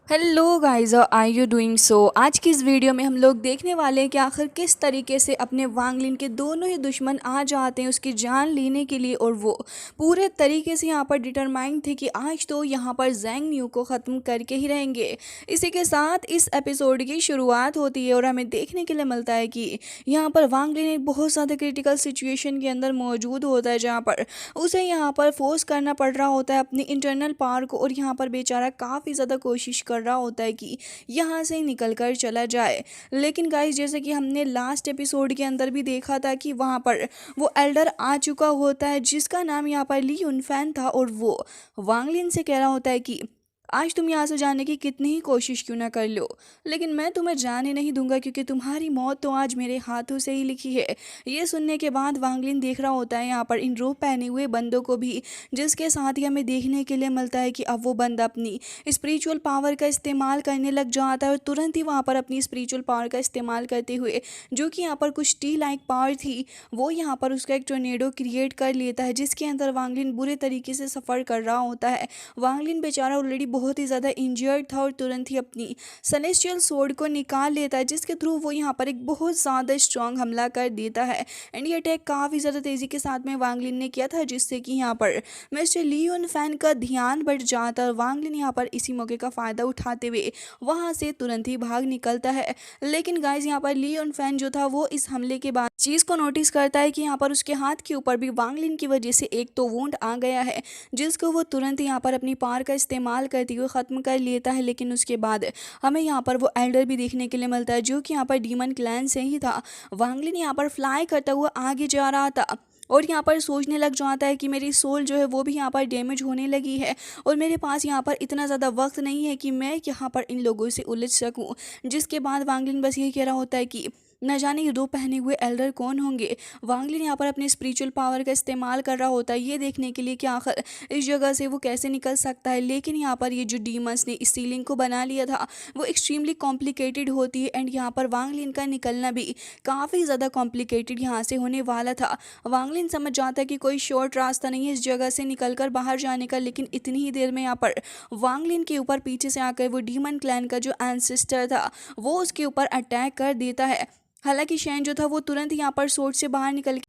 Hello guys, are you doing so. आज की इस वीडियो में हम लोग देखने वाले हैं कि आखिर किस तरीके से अपने वांगलिन के दोनों ही दुश्मन आ जाते हैं उसकी जान लेने के लिए, और वो पूरे तरीके से यहाँ पर डिटरमाइंड थे कि आज तो यहाँ पर ज़ैंग न्यू को ख़त्म करके ही रहेंगे। इसी के साथ इस एपिसोड की शुरुआत होती है और हमें देखने के लिए मिलता है कि यहाँ पर वांगलिन एक बहुत ज़्यादा क्रिटिकल सिचुएशन के अंदर मौजूद होता है, जहाँ पर उसे यहाँ पर फोर्स करना पड़ रहा होता है अपनी इंटरनल पावर को, और यहाँ पर बेचारा काफ़ी ज़्यादा कोशिश कर रहा होता है कि यहाँ से निकल कर चला जाए। लेकिन गाइस, जैसे कि हमने लास्ट एपिसोड के अंदर भी देखा था कि वहाँ पर वो एल्डर आ चुका होता है जिसका नाम यहाँ पर ली युनफैन था, और वो वांगलिन से कह रहा होता है कि आज तुम यहाँ से जाने की कितनी ही कोशिश क्यों ना कर लो, लेकिन मैं तुम्हें जाने नहीं दूंगा क्योंकि तुम्हारी मौत तो आज मेरे हाथों से ही लिखी है। ये सुनने के बाद वांगलिन देख रहा होता है यहाँ पर इन रोब पहने हुए बंदों को भी, जिसके साथ ही हमें देखने के लिए मिलता है कि अब वो बंदा अपनी स्पिरिचुअल पावर का इस्तेमाल करने लग जाता है, और तुरंत ही वहाँ पर अपनी स्पिरिचुअल पावर का इस्तेमाल करते हुए, जो कि यहाँ पर कुछ टी लाइक पावर थी, वो यहाँ पर उसका एक टोर्नेडो क्रिएट कर लेता है, जिसके अंदर वांगलिन बुरे तरीके से सफ़र कर रहा होता है। वांगलिन बेचारा ऑलरेडी बहुत ही ज़्यादा इंजर्ड था और तुरंत ही अपनी सेलेस्टियल स्वॉर्ड को निकाल लेता है, जिसके थ्रू वो यहाँ पर एक बहुत ज़्यादा स्ट्रॉन्ग हमला कर देता है। एंड ये अटैक काफ़ी ज़्यादा तेज़ी के साथ में वांगलिन ने किया था, जिससे कि यहाँ पर मिस्टर ली युनफैन का ध्यान बढ़ जाता है, और वांगलिन यहाँ पर इसी मौके का फ़ायदा उठाते हुए वहाँ से तुरंत ही भाग निकलता है। लेकिन गाइज, यहाँ पर ली युनफैन जो था वो इस हमले के बाद चीज़ को नोटिस करता है कि यहाँ पर उसके हाथ के ऊपर भी वांगलिन की वजह से एक तो वुंड आ गया है, जिसको वो तुरंत यहाँ पर अपनी पावर का इस्तेमाल करते हुए ख़त्म कर लेता है। लेकिन उसके बाद हमें यहाँ पर वो एल्डर भी देखने के लिए मिलता है, जो कि यहाँ पर डीमन क्लैन से ही था। वांगलिन यहाँ पर फ्लाई करता हुआ आगे जा रहा था और यहाँ पर सोचने लग जाता है कि मेरी सोल जो है वो भी यहाँ पर डैमेज होने लगी है, और मेरे पास यहाँ पर इतना ज़्यादा वक्त नहीं है कि मैं यहाँ पर इन लोगों से उलझ सकूँ। जिसके बाद वांगलिन बस यही कह रहा होता है कि न जाने ये दो पहने हुए एल्डर कौन होंगे। वांगलिन यहाँ पर अपने स्पिरिचुअल पावर का इस्तेमाल कर रहा होता है ये देखने के लिए कि आखिर इस जगह से वो कैसे निकल सकता है। लेकिन यहाँ पर ये जो डीमंस ने इस सीलिंग को बना लिया था वो एक्सट्रीमली कॉम्प्लिकेटेड होती है, एंड यहाँ पर वांगलिन का निकलना भी काफ़ी ज़्यादा कॉम्प्लिकेटेड यहाँ से होने वाला था। वांगलिन समझ जाता है कि कोई शॉर्ट रास्ता नहीं है इस जगह से निकलकर बाहर जाने का, लेकिन इतनी ही देर में यहाँ पर वांगलिन के ऊपर पीछे से आकर वो डीमन क्लैन का जो एंसेस्टर था वो उसके ऊपर अटैक कर देता है। हालांकि शैन जो था वो तुरंत यहाँ पर सोर्ट से बाहर निकल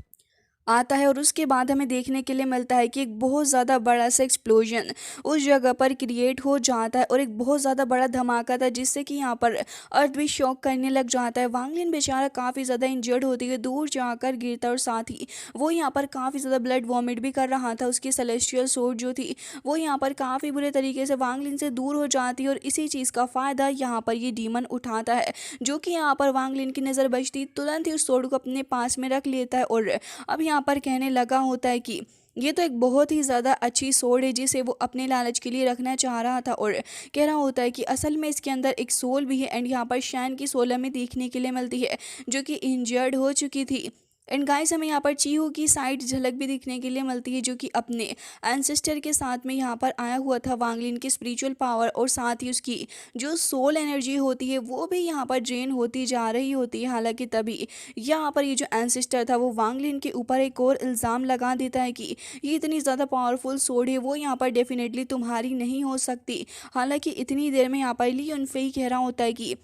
आता है, और उसके बाद हमें देखने के लिए मिलता है कि एक बहुत ज़्यादा बड़ा सा एक्सप्लोजन उस जगह पर क्रिएट हो जाता है, और एक बहुत ज़्यादा बड़ा धमाका था जिससे कि यहाँ पर अर्थ भी शॉक करने लग जाता है। वांगलिन बेचारा काफ़ी ज़्यादा इंजर्ड होती है, दूर जाकर गिरता है, और साथ ही वो यहाँ पर काफ़ी ज़्यादा ब्लड वॉमिट भी कर रहा था। उसकी सेलेस्टियल सोर्ड जो थी वो यहाँ पर काफ़ी बुरे तरीके से वांगलिन से दूर हो जाती है, और इसी चीज़ का फ़ायदा यहाँ पर ये डीमन उठाता है, जो कि यहाँ पर वांगलिन की नज़र बचती तुरंत ही उस सोर्ड को अपने पास में रख लेता है, और अब यहाँ पर कहने लगा होता है कि ये तो एक बहुत ही ज़्यादा अच्छी सोल है जिसे वो अपने लालच के लिए रखना चाह रहा था, और कह रहा होता है कि असल में इसके अंदर एक सोल भी है। एंड यहाँ पर शैन की सोल हमें देखने के लिए मिलती है जो कि इंजर्ड हो चुकी थी। एंड गाइस, हमें यहाँ पर चीहू की साइड झलक भी दिखने के लिए मिलती है, जो कि अपने एंसेस्टर के साथ में यहाँ पर आया हुआ था। वांगलिन की स्पिरिचुअल पावर और साथ ही उसकी जो सोल एनर्जी होती है वो भी यहाँ पर ड्रेन होती जा रही होती है। हालांकि तभी यहाँ पर ये जो एंसेस्टर था वो वांगलिन के ऊपर एक और इल्ज़ाम लगा देता है कि ये इतनी ज़्यादा पावरफुल सोल है वो यहाँ पर डेफिनेटली तुम्हारी नहीं हो सकती। हालांकि इतनी देर में यहाँ पर ली युनफे कह रहा होता है कि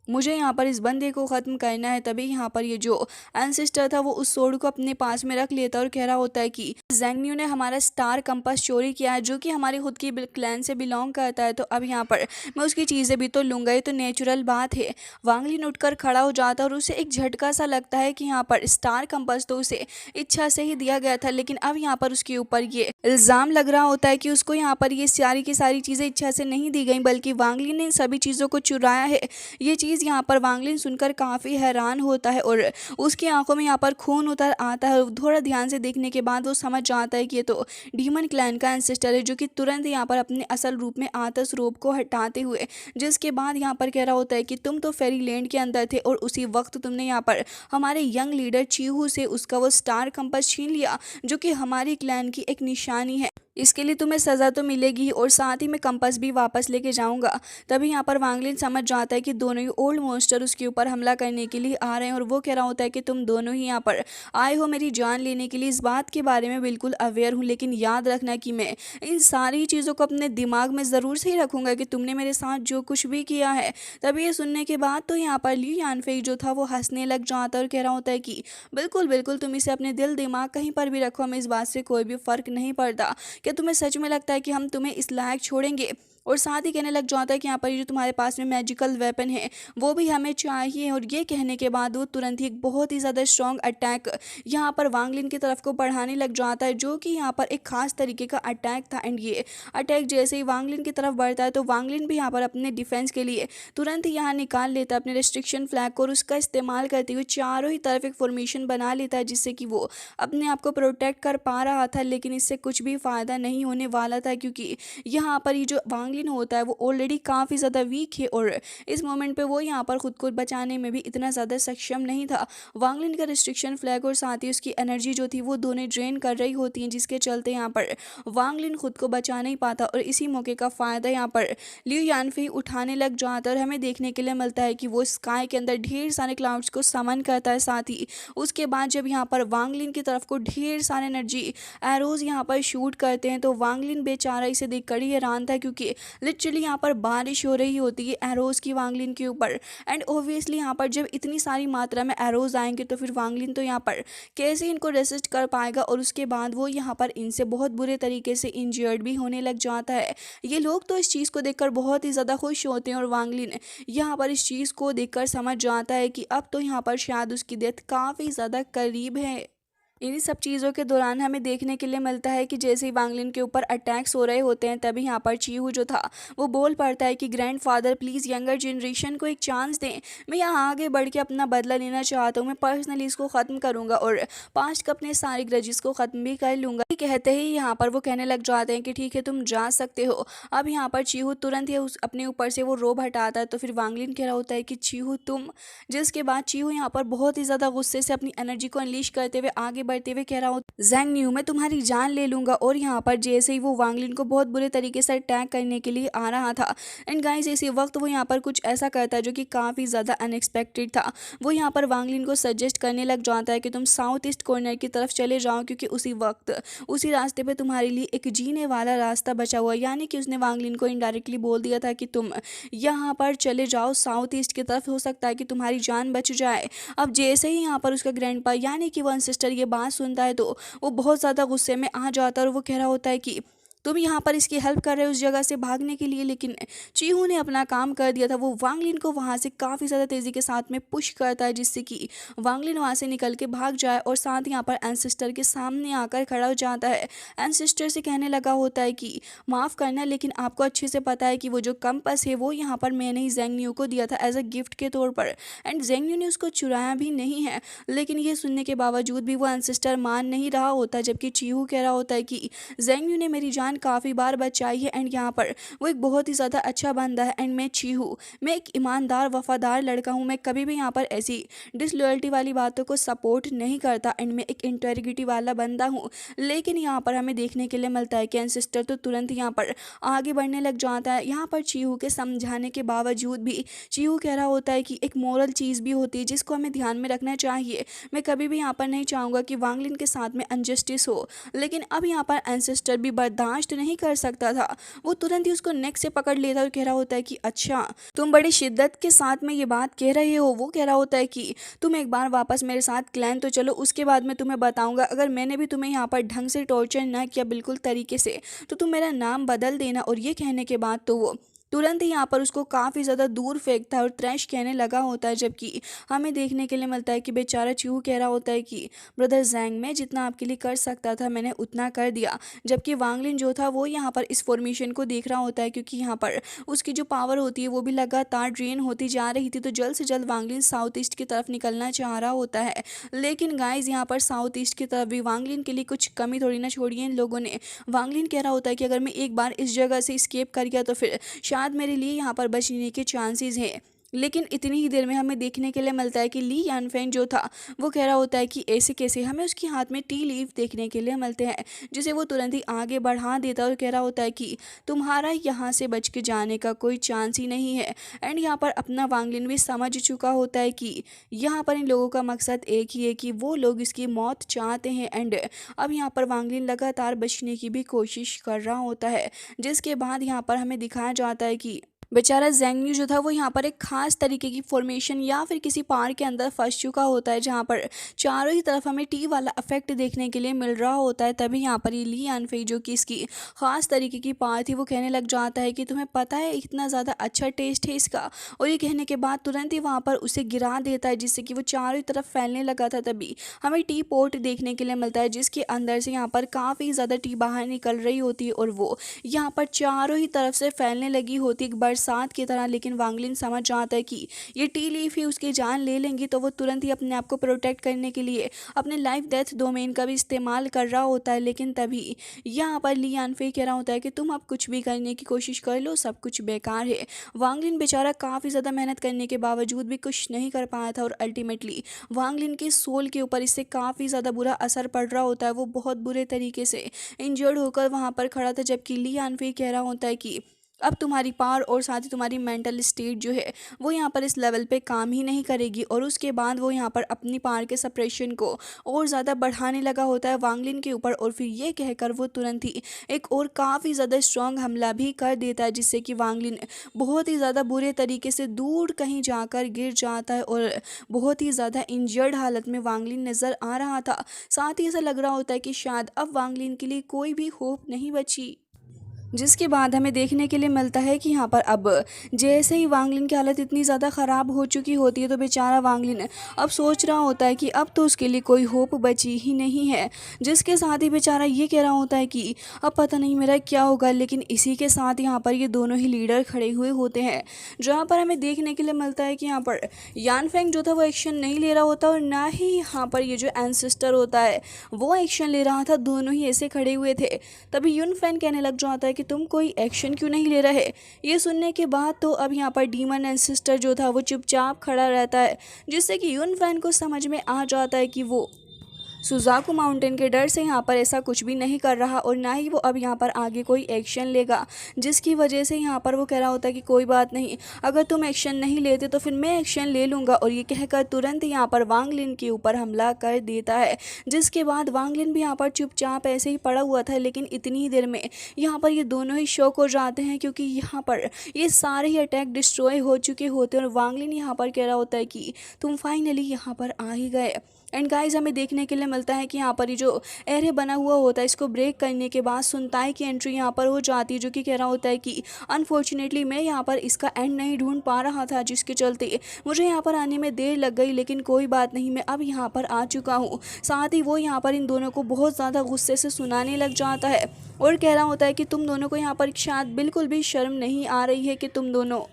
मुझे यहाँ पर इस बंदे को ख़त्म करना है। तभी यहाँ पर ये जो एंसेस्टर था वो उस सोर्ड को अपने पास में रख लेता है और कह रहा होता है कि ज़ैंग न्यू ने हमारा स्टार कंपास चोरी किया है, जो कि हमारी खुद की क्लैन से बिलोंग करता है, तो अब यहाँ पर मैं उसकी चीज़ें भी तो लूँगा, ये तो नेचुरल बात है। वांगलिन उठकर खड़ा हो जाता है और उसे एक झटका सा लगता है कि यहाँ पर स्टार कंपास तो उसे इच्छा से ही दिया गया था, लेकिन अब यहाँ पर उसके ऊपर ये इल्ज़ाम लग रहा होता है कि उसको यहाँ पर ये सारी की सारी चीज़ें इच्छा से नहीं दी गई, बल्कि वांगलिन ने इन सभी चीज़ों को चुराया है। ये चीज़ यहाँ पर वांगलिन सुनकर काफ़ी हैरान होता है, और उसकी आंखों में यहाँ पर खून उतर आता है। थोड़ा ध्यान से देखने के बाद वो समझ जाता है कि ये तो डीमन क्लैन का एंसेस्टर है, जो कि तुरंत यहाँ पर अपने असल रूप में आतस रूप को हटाते हुए, जिसके बाद यहाँ पर कह रहा होता है कि तुम तो फेरी लैंड के अंदर थे और उसी वक्त तुमने यहाँ पर हमारे यंग लीडर चीहू से उसका वो स्टार कंपास छीन लिया, जो कि हमारी क्लैन की एक निशानी है। इसके लिए तुम्हें सज़ा तो मिलेगी और साथ ही मैं कंपास भी वापस लेके जाऊंगा। तभी यहाँ पर वांगलिन समझ जाता है कि दोनों ही ओल्ड मॉन्स्टर उसके ऊपर हमला करने के लिए आ रहे हैं और वो कह रहा होता है कि तुम दोनों ही यहाँ पर आए हो मेरी जान लेने के लिए। इस बात के बारे में बिल्कुल अवेयर हूँ, लेकिन याद रखना कि मैं इन सारी चीज़ों को अपने दिमाग में ज़रूर से ही रखूँगा कि तुमने मेरे साथ जो कुछ भी किया है। तभी ये सुनने के बाद तो यहाँ पर ली यानफेई जो था वो हंसने लग जाता है और कह रहा होता है कि बिल्कुल बिल्कुल तुम इसे अपने दिल दिमाग कहीं पर भी रखो, हमें इस बात से कोई भी फ़र्क नहीं पड़ता। क्या तुम्हें सच में लगता है कि हम तुम्हें इस लायक छोड़ेंगे? और साथ ही कहने लग जाता है कि यहाँ पर ये जो तुम्हारे पास में मैजिकल वेपन है वो भी हमें चाहिए। और ये कहने के बाद वो तुरंत ही एक बहुत ही ज़्यादा स्ट्रॉन्ग अटैक यहाँ पर वांगलिन की तरफ को बढ़ाने लग जाता है, जो कि यहाँ पर एक खास तरीके का अटैक था। एंड ये अटैक जैसे ही वांगलिन की तरफ बढ़ता है तो वांगलिन भी यहाँ पर अपने डिफेंस के लिए तुरंत ही यहाँ निकाल लेता है अपने रेस्ट्रिक्शन फ्लैग को और उसका इस्तेमाल करते हुए चारों ही तरफ एक फॉर्मेशन बना लेता है, जिससे कि वो अपने आप को प्रोटेक्ट कर पा रहा था। लेकिन इससे कुछ भी फ़ायदा नहीं होने वाला था, क्योंकि यहाँ पर ये जो वांगलिन होता है वो ऑलरेडी काफ़ी ज़्यादा वीक है और इस मोमेंट पे वो यहाँ पर खुद को बचाने में भी इतना ज़्यादा सक्षम नहीं था। वांगलिन का रिस्ट्रिक्शन फ्लैग और साथ ही उसकी एनर्जी जो थी वो दोनों ड्रेन कर रही होती हैं, जिसके चलते यहाँ पर वांगलिन खुद को बचा नहीं पाता और इसी मौके का फ़ायदा यहाँ पर लियू यानफेई उठाने लग जाता है। और हमें देखने के लिए मिलता है कि वो स्काई के अंदर ढेर सारे क्लाउड्स को समन करता है। साथ ही उसके बाद जब यहाँ पर वांगलिन की तरफ को ढेर सारे एनर्जी एरोज यहाँ पर शूट करते हैं तो वांगलिन बेचारा इसे देखकर ही हैरान था, क्योंकि लिटरली यहाँ पर बारिश हो रही होती है एरोज की वांगलिन के ऊपर। एंड ओब्वियसली यहाँ पर जब इतनी सारी मात्रा में एरोज आएंगे तो फिर वांगलिन तो यहाँ पर कैसे इनको रेसिस्ट कर पाएगा। और उसके बाद वो यहाँ पर इनसे बहुत बुरे तरीके से इंजर्ड भी होने लग जाता है। ये लोग तो इस चीज़ को देखकर बहुत ही ज़्यादा खुश होते हैं और वांगलिन यहाँ पर इस चीज़ को देखकर समझ जाता है कि अब तो यहाँ पर शायद उसकी डेथ काफ़ी ज़्यादा करीब है। इन्हीं सब चीज़ों के दौरान हमें देखने के लिए मिलता है कि जैसे ही वांगलिन के ऊपर अटैक्स हो रहे होते हैं तभी यहाँ पर चीहू जो था वो बोल पड़ता है कि ग्रैंडफादर प्लीज़ यंगर जनरेशन को एक चांस दें, मैं यहाँ आगे बढ़ के अपना बदला लेना चाहता हूँ, मैं पर्सनली इसको ख़त्म करूँगा और पास्ट के अपने सारे ग्रजेस को ख़त्म भी कर लूँगा। कहते ही यहाँ पर वो कहने लग जाते हैं कि ठीक है तुम जा सकते हो। अब यहाँ पर चीहू तुरंत ही अपने ऊपर से वो रोब हटाता है तो फिर वांगलिन कह रहा होता है कि चीहू तुम, जिसके बाद चीहू यहाँ पर बहुत ही ज़्यादा गुस्से से अपनी एनर्जी को अनलीश करते हुए आगे बढ़ते हुए कह रहा हूँ ज़ैंग न्यू मैं तुम्हारी जान ले लूंगा। और यहाँ पर जैसे ही वो वांगलिन को बहुत बुरे तरीके से अटैक करने के लिए आ रहा था एंड गाइस इसी वक्त वो यहाँ पर कुछ ऐसा करता है जो कि काफ़ी ज़्यादा अनएक्सपेक्टेड था। वो यहाँ पर वांगलिन को सजेस्ट करने लग जाता है कि तुम साउथ ईस्ट कॉर्नर की तरफ चले जाओ, क्योंकि उसी वक्त उसी रास्ते पे तुम्हारे लिए एक जीने वाला रास्ता बचा हुआ है। यानी कि उसने वांगलिन को इनडायरेक्टली बोल दिया था कि तुम यहाँ पर चले जाओ साउथ ईस्ट की तरफ, हो सकता है कि तुम्हारी जान बच जाए। अब जैसे ही यहाँ पर उसका ग्रैंडपा यानी कि वन सिस्टर ये बात सुनता है तो वो बहुत ज़्यादा गुस्से में आ जाता है और वो कह रहा होता है कि तुम यहाँ पर इसकी हेल्प कर रहे हो उस जगह से भागने के लिए। लेकिन चीहू ने अपना काम कर दिया था, वो वांगलिन को वहाँ से काफ़ी ज़्यादा तेज़ी के साथ में पुश करता है जिससे कि वांगलिन वहाँ से निकल के भाग जाए और साथ यहाँ पर एंसेस्टर के सामने आकर खड़ा हो जाता है। एंसेस्टर से कहने लगा होता है कि माफ़ करना, लेकिन आपको अच्छे से पता है कि वो जो कंपास है वो यहाँ पर मैंने ही ज़ैंग न्यू को दिया था एज अ गिफ्ट के तौर पर एंड ज़ैंग न्यू ने उसको चुराया भी नहीं है। लेकिन ये सुनने के बावजूद भी वो एंसेस्टर मान नहीं रहा होता, जबकि चीहू कह रहा होता है कि ज़ैंग न्यू ने मेरी जान काफ़ी बार बचाई है एंड यहाँ पर वो एक बहुत ही ज़्यादा अच्छा बंदा है एंड मैं चीहू मैं एक ईमानदार वफादार लड़का हूँ, मैं कभी भी यहाँ पर ऐसी डिसलॉयल्टी वाली बातों को सपोर्ट नहीं करता एंड मैं एक इंटेग्रिटी वाला बंदा हूँ। लेकिन यहाँ पर हमें देखने के लिए मिलता है कि एंसेस्टर तो तुरंत यहाँ पर आगे बढ़ने लग जाता है। यहाँ पर चीहू के समझाने के बावजूद भी चीहू कह रहा होता है कि एक मोरल चीज़ भी होती है जिसको हमें ध्यान में रखना चाहिए। मैं कभी भी यहाँ पर नहीं चाहूँगा कि वांगलिन के साथ में अनजस्टिस हो। लेकिन अब यहाँ पर एंसेस्टर भी बर्दाश्त नहीं कर सकता था, वो तुरंत ही उसको नेक से पकड़ लेता और कह रहा होता है कि अच्छा तुम बड़ी शिद्दत के साथ में ये बात कह रहे हो। वो कह रहा होता है कि तुम एक बार वापस मेरे साथ क्लैन तो चलो, उसके बाद मैं तुम्हें बताऊंगा अगर मैंने भी तुम्हें यहाँ पर ढंग से टॉर्चर ना किया बिल्कुल तरीके से तो तुम मेरा नाम बदल देना। और ये कहने के बाद तो वो तुरंत ही यहाँ पर उसको काफ़ी ज़्यादा दूर फेंकता है और ट्रैश कहने लगा होता है। जबकि हमें देखने के लिए मिलता है कि बेचारा चीहू कह रहा होता है कि ब्रदर ज़ैंग मैं जितना आपके लिए कर सकता था मैंने उतना कर दिया। जबकि वांगलिन जो था वो यहाँ पर इस फॉर्मेशन को देख रहा होता है, क्योंकि यहाँ पर उसकी जो पावर होती है वो भी लगातार ड्रेन होती जा रही थी। तो जल्द से जल्द वांगलिन साउथ ईस्ट की तरफ निकलना चाह रहा होता है। लेकिन गाइज यहाँ पर साउथ ईस्ट की तरफ भी वांगलिन के लिए कुछ कमी थोड़ी ना छोड़ी है इन लोगों ने। वांगलिन कह रहा होता है कि अगर मैं एक बार इस जगह से स्केप कर गया तो फिर शायद मेरे लिए यहाँ पर बचने के चांसेस है। लेकिन इतनी ही देर में हमें देखने के लिए मिलता है कि ली यानफेंग जो था वो कह रहा होता है कि ऐसे कैसे, हमें उसके हाथ में टी लीफ देखने के लिए मिलते हैं, जिसे वो तुरंत ही आगे बढ़ा देता है और कह रहा होता है कि तुम्हारा यहाँ से बच के जाने का कोई चांस ही नहीं है। एंड यहाँ पर अपना वांगलिन भी समझ चुका होता है कि यहाँ पर इन लोगों का मकसद एक ही है कि वो लोग इसकी मौत चाहते हैं। एंड अब यहाँ पर वांगलिन लगातार बचने की भी कोशिश कर रहा होता है, जिसके बाद यहाँ पर हमें दिखाया जाता है कि बेचारा ज़ेंग जो था वो यहाँ पर एक खास तरीके की फॉर्मेशन या फिर किसी पार के अंदर फंस चुका होता है, जहाँ पर चारों ही तरफ हमें टी वाला इफेक्ट देखने के लिए मिल रहा होता है। तभी यहाँ पर ये ली यानफेई जो कि इसकी खास तरीके की पार थी वो कहने लग जाता है कि तुम्हें पता है इतना ज़्यादा अच्छा टेस्ट है इसका, और ये कहने के बाद तुरंत ही वहाँ पर उसे गिरा देता है, जिससे कि वो चारों ही तरफ फैलने लगा था। तभी हमें टी पोट देखने के लिए मिलता है, जिसके अंदर से यहाँ पर काफ़ी ज़्यादा टी बाहर निकल रही होती है और वो यहाँ पर चारों ही तरफ से फैलने लगी होती है बरसात की तरह। लेकिन वांगलिन समझ जाता है कि ये टी लीफ ही उसकी जान ले लेंगी, तो वो तुरंत ही अपने आप को प्रोटेक्ट करने के लिए अपने लाइफ डेथ डोमेन का भी इस्तेमाल कर रहा होता है। लेकिन तभी यहाँ पर ली यानफेई कह रहा होता है कि तुम अब कुछ भी करने की कोशिश कर लो, सब कुछ बेकार है। वांगलिन बेचारा काफ़ी ज़्यादा मेहनत करने के बावजूद भी कुछ नहीं कर पाया था और अल्टीमेटली वांगलिन के सोल के ऊपर इससे काफ़ी ज़्यादा बुरा असर पड़ रहा होता है। वो बहुत बुरे तरीके से इंजर्ड होकर वहाँ पर खड़ा था, जबकि ली यानफेई कह रहा होता है कि अब तुम्हारी पावर और साथ ही तुम्हारी मेंटल स्टेट जो है वो यहाँ पर इस लेवल पे काम ही नहीं करेगी। और उसके बाद वो यहाँ पर अपनी पावर के सप्रेशन को और ज़्यादा बढ़ाने लगा होता है वांगलिन के ऊपर, और फिर ये कहकर वो तुरंत ही एक और काफ़ी ज़्यादा स्ट्रॉन्ग हमला भी कर देता है, जिससे कि वांगलिन बहुत ही ज़्यादा बुरे तरीके से दूर कहीं जाकर गिर जाता है और बहुत ही ज़्यादा इंजर्ड हालत में वांगलिन नज़र आ रहा था। साथ ही ऐसा लग रहा होता है कि शायद अब वांगलिन के लिए कोई भी होप नहीं बची, जिसके बाद हमें देखने के लिए मिलता है कि यहाँ पर अब जैसे ही वांगलिन की हालत इतनी ज़्यादा ख़राब हो चुकी होती है, तो बेचारा वांगलिन अब सोच रहा होता है कि अब तो उसके लिए कोई होप बची ही नहीं है, जिसके साथ ही बेचारा ये कह रहा होता है कि अब पता नहीं मेरा क्या होगा। लेकिन इसी के साथ यहाँ पर ये दोनों ही लीडर खड़े हुए होते हैं, जहाँ पर हमें देखने के लिए मिलता है कि यहाँ पर यानफेंग जो था वो एक्शन नहीं ले रहा होता और ना ही यहाँ पर ये जो एंसेस्टर होता है वो एक्शन ले रहा था। दोनों ही ऐसे खड़े हुए थे। तभी यूनफेन कहने लग जाता है कि तुम कोई एक्शन क्यों नहीं ले रहे। ये सुनने के बाद तो अब यहाँ पर डीमन एंसेस्टर जो था वो चुपचाप खड़ा रहता है, जिससे कि यूनफेन को समझ में आ जाता है कि वो सुजाकू माउंटेन के डर से यहाँ पर ऐसा कुछ भी नहीं कर रहा और ना ही वो अब यहाँ पर आगे कोई एक्शन लेगा, जिसकी वजह से यहाँ पर वो कह रहा होता है कि कोई बात नहीं, अगर तुम एक्शन नहीं लेते तो फिर मैं एक्शन ले लूँगा। और ये कहकर तुरंत यहाँ पर वांगलिन के ऊपर हमला कर देता है, जिसके बाद वांगलिन भी यहाँ पर चुपचाप ऐसे ही पड़ा हुआ था। लेकिन इतनी ही देर में यहाँ पर ये दोनों ही शॉक हो जाते हैं, क्योंकि यहाँ पर ये सारे ही अटैक डिस्ट्रॉय हो चुके होते हैं और वांगलिन यहाँ पर कह रहा होता है कि तुम फाइनली यहाँ पर आ ही गए। एंड गाइस हमें देखने के लिए मिलता है कि यहाँ पर ये जो एरे बना हुआ होता है इसको ब्रेक करने के बाद सुनताई की एंट्री यहाँ पर हो जाती है, जो कि कह रहा होता है कि अनफॉर्चुनेटली मैं यहाँ पर इसका एंड नहीं ढूंढ पा रहा था, जिसके चलते मुझे यहाँ पर आने में देर लग गई, लेकिन कोई बात नहीं, मैं अब यहाँ पर आ चुका हूँ। साथ ही वो यहाँ पर इन दोनों को बहुत ज़्यादा गुस्से से सुनाने लग जाता है और कह रहा होता है कि तुम दोनों को यहाँ पर शायद बिल्कुल भी शर्म नहीं आ रही है कि तुम दोनों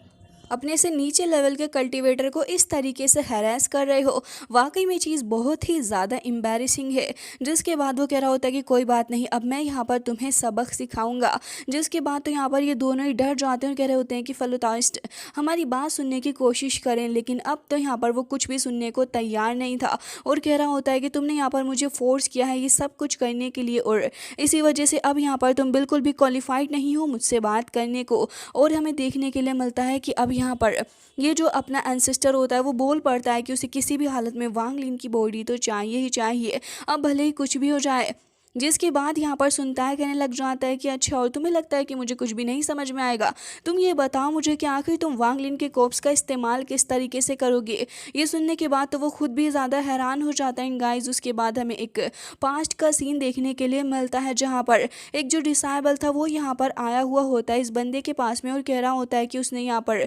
अपने से नीचे लेवल के कल्टीवेटर को इस तरीके से हैरेस कर रहे हो। वाकई में चीज़ बहुत ही ज़्यादा एम्बैरेसिंग है। जिसके बाद वो कह रहा होता है कि कोई बात नहीं, अब मैं यहाँ पर तुम्हें सबक सिखाऊंगा। जिसके बाद तो यहाँ पर ये दोनों ही डर जाते हैं और कह रहे होते हैं कि फलुताइस्ट हमारी बात सुनने की कोशिश करें, लेकिन अब तो यहाँ पर वो कुछ भी सुनने को तैयार नहीं था और कह रहा होता है कि तुमने यहाँ पर मुझे फोर्स किया है ये सब कुछ करने के लिए, और इसी वजह से अब यहाँ पर तुम बिल्कुल भी क्वालिफाइड नहीं हो मुझसे बात करने को। और हमें देखने के लिए मिलता है कि अब यहाँ पर ये जो अपना एंसेस्टर होता है वो बोल पड़ता है कि उसे किसी भी हालत में वांगलिन की बॉडी तो चाहिए ही चाहिए, अब भले ही कुछ भी हो जाए। जिसके बाद यहाँ पर सुनताई कहने लग जाता है कि अच्छा, और तुम्हें लगता है कि मुझे कुछ भी नहीं समझ में आएगा, तुम ये बताओ मुझे कि आखिर तुम वांगलिन के कोप्स का इस्तेमाल किस तरीके से करोगे। ये सुनने के बाद तो वो खुद भी ज़्यादा हैरान हो जाता है। गाइस उसके बाद हमें एक पास्ट का सीन देखने के लिए मिलता है, जहाँ पर एक जो डिसाइबल था वो यहाँ पर आया हुआ होता है इस बंदे के पास में और कह रहा होता है कि उसने यहाँ पर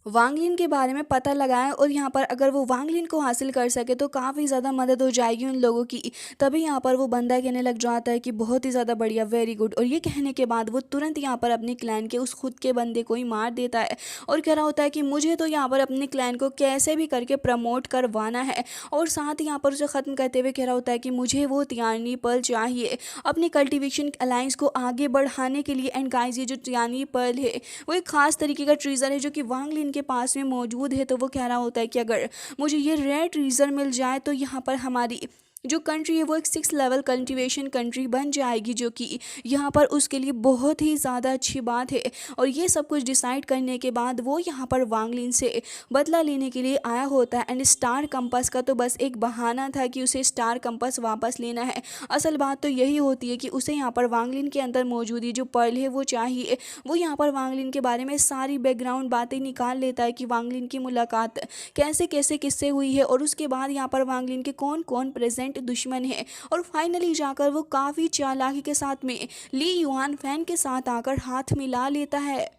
वांगलिन के बारे में पता लगाया और यहाँ पर अगर वो वांगलिन को हासिल कर सके तो काफ़ी ज़्यादा मदद हो जाएगी उन लोगों की। तभी यहाँ पर वो बंदा कहने लग जाता है कि बहुत ही ज़्यादा बढ़िया, वेरी गुड। और ये कहने के बाद वो तुरंत यहाँ पर अपने क्लैन के उस खुद के बंदे को ही मार देता है और कह रहा होता है कि मुझे तो यहाँ पर अपने क्लैन को कैसे भी करके प्रमोट करवाना है। और साथ ही यहाँ पर उसे ख़त्म करते हुए कह रहा होता है कि मुझे वो तियानी पर्ल चाहिए अपनी कल्टिवेशन अलायंस को आगे बढ़ाने के लिए। एंड गाइस ये जो तियानी पर्ल है वो एक खास तरीके का ट्रीजर है जो कि वांगलिन के पास में मौजूद है, तो वो कह रहा होता है कि अगर मुझे ये रेयर ट्रीजर मिल जाए तो यहाँ पर हमारी जो कंट्री है वो एक 6 लेवल कल्टीवेशन कंट्री बन जाएगी, जो कि यहाँ पर उसके लिए बहुत ही ज़्यादा अच्छी बात है। और ये सब कुछ डिसाइड करने के बाद वो यहाँ पर वांग लिन से बदला लेने के लिए आया होता है। एंड स्टार कंपास का तो बस एक बहाना था कि उसे स्टार कंपास वापस लेना है। असल बात तो यही होती है कि उसे यहाँ पर वांग लिन के अंदर मौजूद जो पर्ल है वो चाहिए। वो यहाँ पर वांग लिन के बारे में सारी बैकग्राउंड बातें निकाल लेता है कि वांग लिन की मुलाकात कैसे कैसे किससे हुई है, और उसके बाद यहाँ पर वांग लिन के कौन कौन प्रेजेंट दुश्मन है। और फाइनली जाकर वो काफ़ी चालाकी के साथ में ली युआन फैन के साथ आकर हाथ मिला लेता है।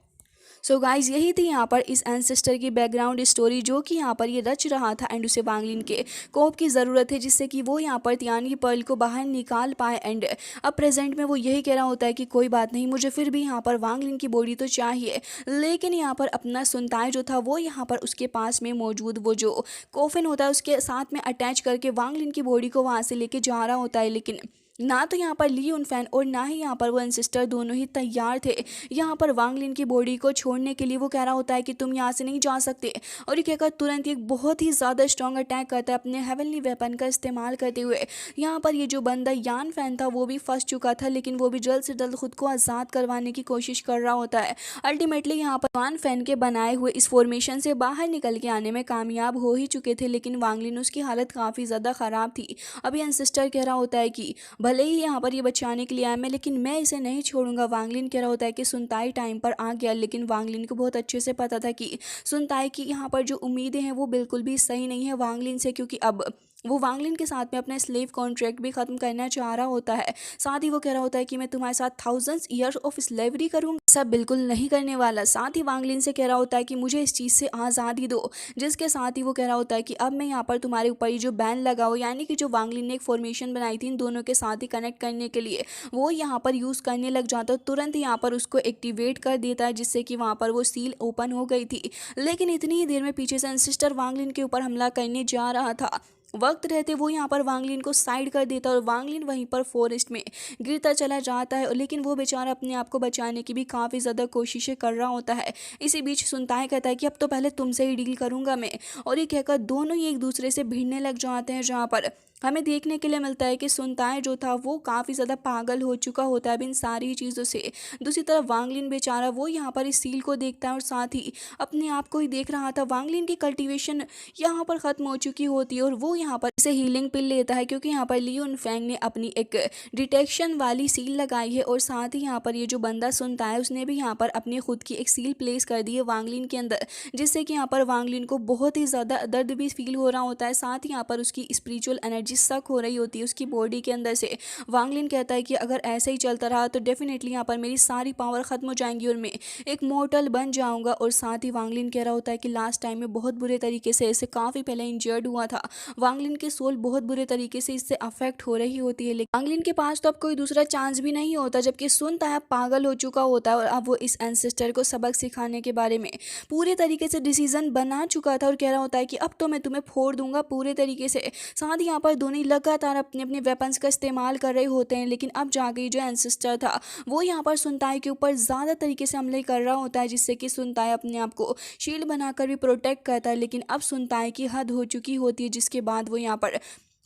सो गाइज, यही थी यहाँ पर इस एंसेस्टर की बैकग्राउंड स्टोरी, जो कि यहाँ पर ये रच रहा था। एंड उसे वांग लिन के कोप की ज़रूरत है जिससे कि वो यहाँ पर तियान की पर्ल को बाहर निकाल पाए। एंड अब प्रेजेंट में वो यही कह रहा होता है कि कोई बात नहीं, मुझे फिर भी यहाँ पर वांग लिन की बॉडी तो चाहिए। लेकिन यहाँ पर अपना सुनताई जो था वो यहाँ पर उसके पास में मौजूद वो जो कोफिन होता है उसके साथ में अटैच करके वांग लिन की बॉडी को वहाँ से लेके जा रहा होता है। लेकिन ना तो यहाँ पर ली युन फैन और ना ही यहाँ पर वो एंसेस्टर दोनों ही तैयार थे यहाँ पर वांग लिन की बॉडी को छोड़ने के लिए। वो कह रहा होता है कि तुम यहाँ से नहीं जा सकते, और ये कहकर तुरंत एक बहुत ही ज़्यादा स्ट्रॉन्ग अटैक करता है अपने हेवनली वेपन का इस्तेमाल करते हुए। यहाँ पर ये जो बंदा यान फैन था वो भी फंस चुका था, लेकिन वो भी जल्द से जल्द खुद को आज़ाद करवाने की कोशिश कर रहा होता है। अल्टीमेटली यहाँ पर यान फैन के बनाए हुए इस फॉर्मेशन से बाहर निकल के आने में कामयाब हो ही चुके थे, लेकिन वांग लिन उसकी हालत काफ़ी ज़्यादा ख़राब थी। अभी एंसेस्टर कह रहा होता है कि भले ही यहाँ पर ये बचाने के लिए आया मैं, लेकिन मैं इसे नहीं छोड़ूंगा। वांग लिन कह रहा होता है कि सुनताई टाइम पर आ गया, लेकिन वांग लिन को बहुत अच्छे से पता था कि सुनताई की यहाँ पर जो उम्मीदें हैं वो बिल्कुल भी सही नहीं है वांग लिन से, क्योंकि अब वो वांग लिन के साथ में अपना स्लेव कॉन्ट्रैक्ट भी ख़त्म करना चाह रहा होता है। साथ ही वो कह रहा होता है कि मैं तुम्हारे साथ 1000 ईयर्स ऑफ स्लेवरी करूँगा, सब बिल्कुल नहीं करने वाला। साथ ही वांग लिन से कह रहा होता है कि मुझे इस चीज़ से आज़ादी दो, जिसके साथ ही वो कह रहा होता है कि अब मैं यहाँ पर तुम्हारे ऊपर ये जो बैन लगाओ, यानी कि जो वांग लिन ने एक फॉर्मेशन बनाई थी इन दोनों के साथ ही कनेक्ट करने के लिए, वो यहाँ पर यूज़ करने लग जाता है। तुरंत यहाँ पर उसको एक्टिवेट कर देता है, जिससे कि वहाँ पर वो सील ओपन हो गई थी। लेकिन इतनी ही देर में पीछे से एंसेस्टर वांग लिन के ऊपर हमला करने जा रहा था। वक्त रहते वो यहाँ पर वांग लिन को साइड कर देता है और वांग लिन वहीं पर फॉरेस्ट में गिरता चला जाता है। लेकिन वो बेचारा अपने आप को बचाने की भी काफ़ी ज़्यादा कोशिशें कर रहा होता है। इसी बीच सुनताई कहता है कि अब तो पहले तुमसे ही डील करूँगा मैं, और ये कहकर दोनों ही एक दूसरे से भिड़ने लग जाते हैं, जहाँ पर हमें देखने के लिए मिलता है कि सुनताई जो था वो काफ़ी ज़्यादा पागल हो चुका होता है अब इन सारी चीज़ों से। दूसरी तरफ वांग लिन बेचारा वो यहाँ पर इस सील को देखता है और साथ ही अपने आप को ही देख रहा था। वांग लिन की कल्टीवेशन यहाँ पर ख़त्म हो चुकी होती है और वो यहाँ पर इसे हीलिंग पिल लेता है, क्योंकि यहाँ पर ली युन फैंग ने अपनी एक डिटेक्शन वाली सील लगाई है। और साथ ही यहाँ पर ये जो बंदा सुनता है उसने भी यहाँ पर अपनी खुद की एक सील प्लेस कर दी है वांग लिन के अंदर, जिससे कि यहाँ पर वांग लिन को बहुत ही ज़्यादा दर्द भी फील हो रहा होता है। साथ ही यहाँ पर उसकी स्पिरिचुअल एनर्जी सक हो रही होती है उसकी बॉडी के अंदर से। वांग लिन कहता है कि अगर ऐसे ही चलता रहा तो डेफिनेटली यहाँ पर मेरी सारी पावर ख़त्म हो जाएंगी और मैं एक मोर्टल बन जाऊँगा। और साथ ही वांग लिन कह रहा होता है कि लास्ट टाइम में बहुत बुरे तरीके से इससे काफ़ी पहले इंजर्ड हुआ था। वांग लिन की सोल बहुत बुरे तरीके से इससे अफेक्ट हो रही होती है, लेकिन वांग लिन के पास तो अब कोई दूसरा चांस भी नहीं होता, जबकि सुनता है पागल हो चुका होता है और अब वो इस एंसेस्टर को सबक सिखाने के बारे में पूरे तरीके से डिसीजन बना चुका था और कह रहा होता है कि अब तो मैं तुम्हें फोड़ दूंगा पूरे तरीके से। साथ ही यहाँ पर दोनों लगातार अपने अपने वेपन्स का इस्तेमाल कर रहे होते हैं, लेकिन अब जाके जो एंसेस्टर था वो यहाँ पर सुनताई के ऊपर ज़्यादा तरीके से हमले कर रहा होता है, जिससे कि सुनताई अपने आप को शील्ड बनाकर भी प्रोटेक्ट करता है। लेकिन अब सुनताई की हद हो चुकी होती है, जिसके बाद वो यहाँ पर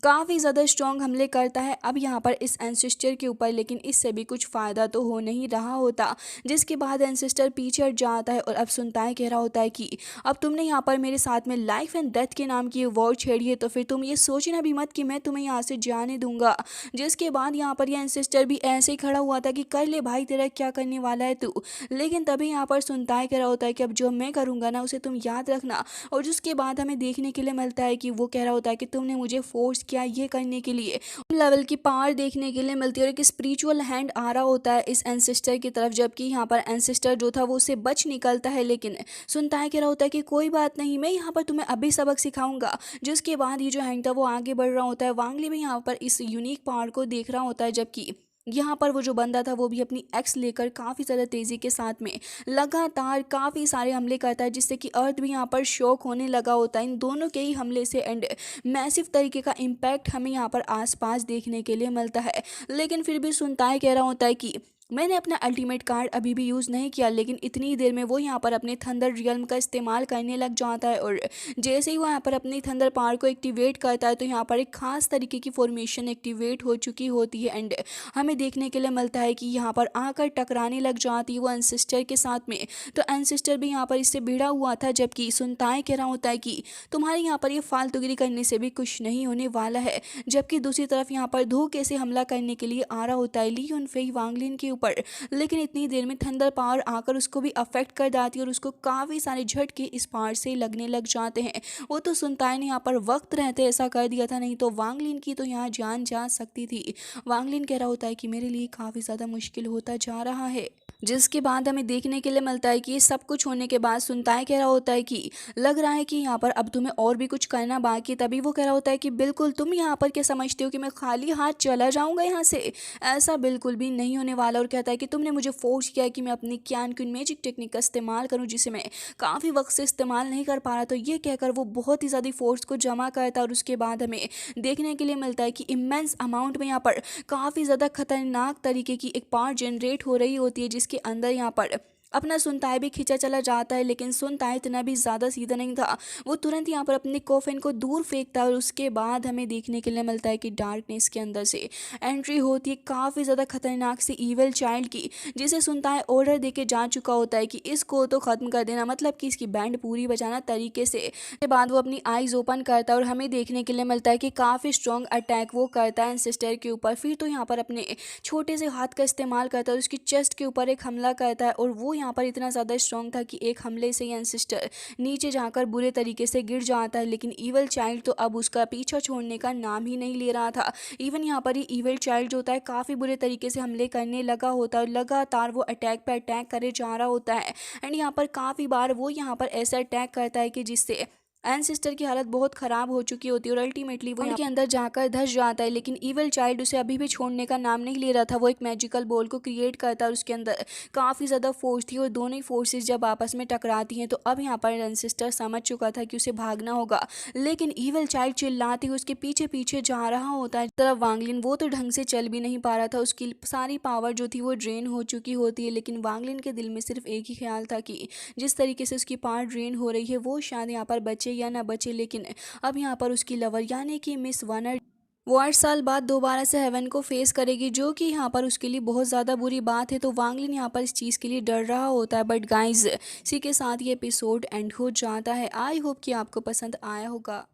काफ़ी ज़्यादा स्ट्रॉन्ग हमले करता है अब यहाँ पर इस एंसेस्टर के ऊपर, लेकिन इससे भी कुछ फ़ायदा तो हो नहीं रहा होता, जिसके बाद एंसेस्टर पीछे हट जाता है। और अब सुनताई कह रहा होता है कि अब तुमने यहाँ पर मेरे साथ में लाइफ एंड डेथ के नाम की वॉर छेड़ी है, तो फिर तुम ये सोचना भी मत कि मैं तुम्हें यहाँ से जाने दूंगा। जिसके बाद यहाँ पर यह एंसेस्टर भी ऐसे ही खड़ा हुआ था कि कर ले भाई, तेरा क्या करने वाला है तू। लेकिन तभी यहाँ पर सुनताई कह रहा होता है कि अब जो मैं करूँगा ना उसे तुम याद रखना। और जिसके बाद हमें देखने के लिए मिलता है कि वो कह रहा होता है कि तुमने मुझे फोर्स क्या ये करने के लिए लेवल की पावर देखने के लिए मिलती है और एक स्पिरिचुअल हैंड आ रहा होता है इस एंसेस्टर की तरफ, जबकि यहाँ पर एंसेस्टर जो था वो उससे बच निकलता है। लेकिन सुनताई कह रहा होता है कि कोई बात नहीं, मैं यहाँ पर तुम्हें अभी सबक सिखाऊंगा। जिसके बाद ये जो हैंड था वो आगे बढ़ रहा होता है। वांग ली भी यहाँ पर इस यूनिक पावर को देख रहा होता है, जबकि यहाँ पर वो जो बंदा था वो भी अपनी एक्स लेकर काफ़ी ज़्यादा तेज़ी के साथ में लगातार काफ़ी सारे हमले करता है, जिससे कि अर्थ भी यहाँ पर शॉक होने लगा होता है इन दोनों के ही हमले से। एंड मैसिव तरीके का इम्पैक्ट हमें यहाँ पर आसपास देखने के लिए मिलता है। लेकिन फिर भी सुनताई कह रहा होता है कि मैंने अपना अल्टीमेट कार्ड अभी भी यूज़ नहीं किया, लेकिन इतनी देर में वो यहाँ पर अपने थंडर रियल्म का इस्तेमाल करने लग जाता है और जैसे ही वो यहाँ पर अपनी थंडर पावर को एक्टिवेट करता है तो यहाँ पर एक खास तरीके की फॉर्मेशन एक्टिवेट हो चुकी होती है एंड हमें देखने के लिए मिलता है कि यहाँ पर आकर टकराने लग जाती है वो एंसेस्टर के साथ में। तो एंसेस्टर भी यहाँ पर इससे भिड़ा हुआ था, जबकि सुनताए कह रहा होता है कि तुम्हारे यहाँ पर ये फालतूगिरी करने से भी कुछ नहीं होने वाला है। जबकि दूसरी तरफ यहाँ पर धोखे से हमला करने के लिए आ रहा होता है ली युनफेई वांगलिन के ऊपर, लेकिन इतनी देर में थंडर पावर आकर उसको भी अफेक्ट कर जाती है और उसको काफ़ी सारे झटके इस पार से लगने लग जाते हैं। वो तो सुनताए ने यहाँ पर वक्त रहते ऐसा कर दिया था, नहीं तो वांगलिन की तो यहाँ जान जा सकती थी। वांगलिन कह रहा होता है कि मेरे लिए काफ़ी ज़्यादा मुश्किल होता जा रहा है। जिसके बाद हमें देखने के लिए मिलता है कि ये सब कुछ होने के बाद सुनताए कह रहा होता है कि लग रहा है कि यहाँ पर अब तुम्हें और भी कुछ करना बाकी। तभी वो कह रहा होता है कि बिल्कुल, तुम यहाँ पर क्या समझते हो कि मैं खाली हाथ चला जाऊँगा यहाँ से? ऐसा बिल्कुल भी नहीं होने वाला। और कहता है कि तुमने मुझे फोर्स किया है कि मैं अपनी क्यान क्विन मैजिक टेक्निक का इस्तेमाल करूँ, जिसे मैं काफ़ी वक्त से इस्तेमाल नहीं कर पा रहा। तो ये कहकर वो बहुत ही ज़्यादा फोर्स को जमा करता है और उसके बाद हमें देखने के लिए मिलता है कि इमेंस अमाउंट में यहाँ पर काफ़ी ज़्यादा खतरनाक तरीके की एक पावर जनरेट हो रही होती है, जिसके अंदर यहाँ पर अपना सुनताए भी खींचा चला जाता है। लेकिन सुनताए इतना भी ज़्यादा सीधा नहीं था, वो तुरंत यहाँ पर अपने कॉफिन को दूर फेंकता है और उसके बाद हमें देखने के लिए मिलता है कि डार्कनेस के अंदर से एंट्री होती है काफ़ी ज़्यादा खतरनाक सी ईवल चाइल्ड की, जिसे सुनताए ऑर्डर देके जा चुका होता है कि इसको तो ख़त्म कर देना, मतलब कि इसकी बैंड पूरी बजाना तरीके से। उसके बाद वो अपनी आइज़ ओपन करता है और हमें देखने के लिए मिलता है कि काफ़ी स्ट्रॉन्ग अटैक वो करता है सिस्टर के ऊपर। फिर तो यहाँ पर अपने छोटे से हाथ का इस्तेमाल करता है और उसकी चेस्ट के ऊपर एक हमला करता है और वो यहाँ पर इतना ज़्यादा स्ट्रॉन्ग था कि एक हमले से ही एंसेस्टर नीचे जाकर बुरे तरीके से गिर जाता है। लेकिन ईवल चाइल्ड तो अब उसका पीछा छोड़ने का नाम ही नहीं ले रहा था। इवन यहाँ पर ही ईवल चाइल्ड जो होता है काफ़ी बुरे तरीके से हमले करने लगा होता है और लगातार वो अटैक पर अटैक करे जा रहा होता है एंड यहाँ पर काफ़ी बार वो यहाँ पर ऐसा अटैक करता है कि जिससे एनसिस्टर की हालत बहुत ख़राब हो चुकी होती है और अल्टीमेटली वो के अंदर जाकर धंस जाता है। लेकिन ईवल चाइल्ड उसे अभी भी छोड़ने का नाम नहीं ले रहा था। वो एक मैजिकल बॉल को क्रिएट करता है और उसके अंदर काफ़ी ज़्यादा फोर्स थी और दोनों ही फोर्सेस जब आपस में टकराती हैं तो अब यहाँ पर एनसिस्टर समझ चुका था कि उसे भागना होगा, लेकिन ईवल चाइल्ड चिल्लाते हुए उसके पीछे पीछे जा रहा होता है। तरफ वांगलिन वो तो ढंग से चल भी नहीं पा रहा था, उसकी सारी पावर जो थी वो ड्रेन हो चुकी होती है। लेकिन वांगलिन के दिल में सिर्फ एक ही ख्याल था कि जिस तरीके से उसकी पावर ड्रेन हो रही है वो शायद यहाँ पर बचे या ना बचे, लेकिन अब यहाँ पर उसकी लवर यानी कि मिस वानर वो 8 साल बाद दोबारा से हेवन को फेस करेगी, जो कि यहाँ पर उसके लिए बहुत ज़्यादा बुरी बात है। तो वांगलिन यहाँ पर इस चीज़ के लिए डर रहा होता है। बट गाइज, इसी के साथ ये एपिसोड एंड हो जाता है। आई होप कि आपको पसंद आया होगा।